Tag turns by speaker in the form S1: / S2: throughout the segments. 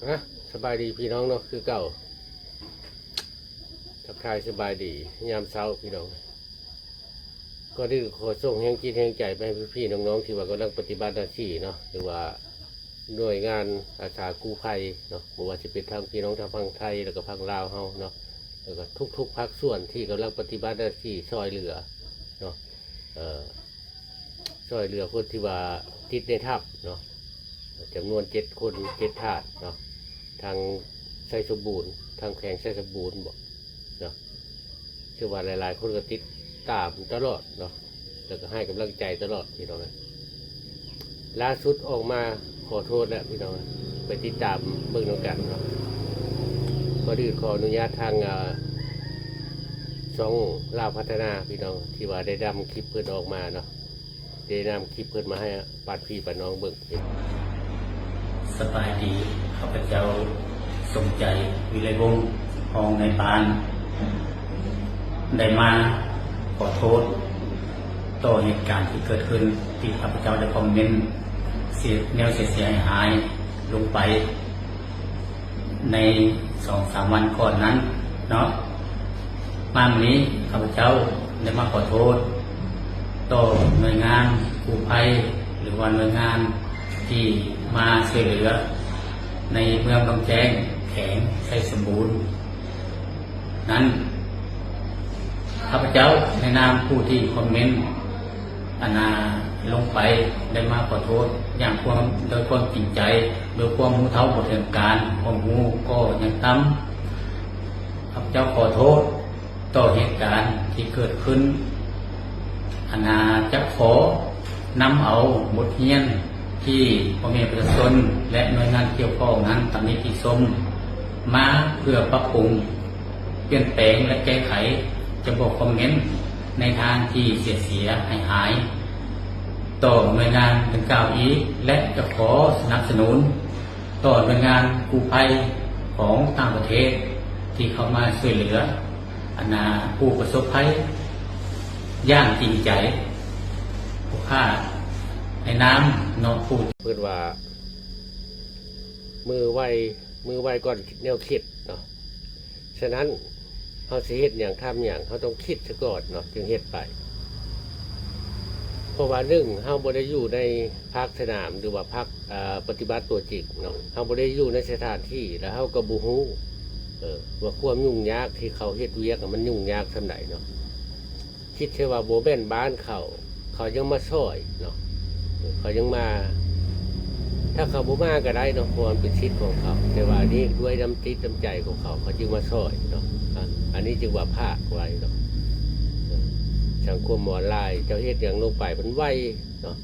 S1: นะสบายดีพี่น้องเนาะคือเก่าทักทายสบายดียามเช้าพี่น้องก็ได้ขอส่งแห่งจิตแห่งใจไปให้พี่ๆน้องๆที่ว่ากำลังปฏิบัติหน้าที่เนาะหรือว่าหน่วยงานอาสากู้ภัยเนาะไม่ว่าจะเป็นทางพี่น้องทางฝั่งไทยแล้วก็ฝั่งลาวเฮาเนาะแล้วก็ทุกๆภาคส่วนที่กำลังปฏิบัติหน้าที่ช่วยเหลือเนาะช่วยเหลือคนที่ว่าติดในถ้ำเนาะจำนวน7 คน7 ถาดเนาะทางไซสมบูรณ์ทางแข่งไซสมบูรณ์บอกเนาะเชื่อว่าหลายๆคนก็ติดตามตลอดเนาะแล้วก็ให้กำลังใจตลอดพี่น้องนะล่าสุดออกมาขอโทษแล้วพี่น้องไปติดตามเบื้องน้องกันเนาะก็ดื้อขออนุญาตทางช่องลาวพัฒนาพี่น้องที่ว่าได้นำคลิปเพื่อนออกมาเนาะได้นำคลิปเพื่อนมาให้ปาดพี่ปาดน้องเบิ่ง
S2: สบายดีข้าพเจ้าสมใจวิไลวงศ์ทองในปานได้มาขอโทษต่อเหตุการณ์ที่เกิดขึ้นที่ข้าพเจ้าได้คอมเมนต์แนวเสียหายลงไปใน2-3 วันก่อนนั้นเนาะมาวันนี้ข้าพเจ้าได้มาขอโทษต่อหน่วยงานกู้ภัยหรือว่าหน่วยงานที่มาช่วยเหลือในเมืองบางแจ้งแข็งไซสมบูรณ์นั้นข้าพเจ้าในนามผู้ที่คอมเมนต์ลงไปได้มาขอโทษอย่างโดยความจริงใจโดยความรู้เท่าบ่ถึงการความรู้ก็ยังต่ำข้าพเจ้าขอโทษต่อเหตุการณ์ที่เกิดขึ้นจะขอนำเอาบทเรียนที่พ่อแม่ประชาชนและหน่วยงานเกี่ยวข้องนั้นตำหนิติชมมาเพื่อปรับปรุงเปลี่ยนแปลงและแก้ไขจะบอกคอมเมนต์ในทางที่เสียหายต่อหน่วยงานดังกล่าวอีกและจะขอสนับสนุนต่อหน่วยงานกู้ภัยของต่างประเทศที่เข้ามาช่วยเหลือผู้ประสบภัยย่างจริงใจผู้ฆ่าในน้ำนอกพูด
S1: เพื่อนว่ามือไวก่อนแนวคิดเนาะฉะนั้นเขาสิเฮ็ดอย่างทำอย่างเขาต้องคิดซะก่อนเนาะจึงเฮ็ดไปเพราะว่าเขาบ่ได้อยู่ในภาคสนามหรือว่าภาคปฏิบัติตัวจริงเนาะเขาบ่ได้อยู่ในสถานที่แล้วเขาก็บ่ฮู้ว่าความยุ่งยากที่เขาเฮ็ดเวียกมันยุ่งยากส่ำใดเนาะคิดแค่ว่าบ่แม่นบ้านเขายังมาช่วยเนาะเขายังมาถ้าเขาบ่มาก็ได้เนาะเพราะมันเป็นสิทธิ์ของเขาแต่ว่านี่ด้วยน้ำจิตน้ำใจของเขาจึงมาช่วยเนาะอันนี้จึงว่าภาคไว้เนาะสังคมออนไลน์เจ้าเฮ็ดอย่างลงไปมันไวเนาะ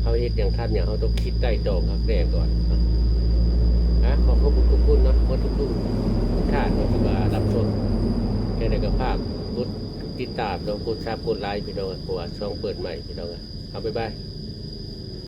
S1: เขาเฮ็ดอย่างท่านอย่างเขาต้องคิดได้ตรงครับแรกก่อนเนาะขอขอบคุณทุกคนเนาะขอทุกท่านที่มารับชมแค่ในกระภาพกดติดตามเรากดซับกดไลค์พี่น้องเพราะว่าช่องเปิดใหม่พี่น้องเอาไป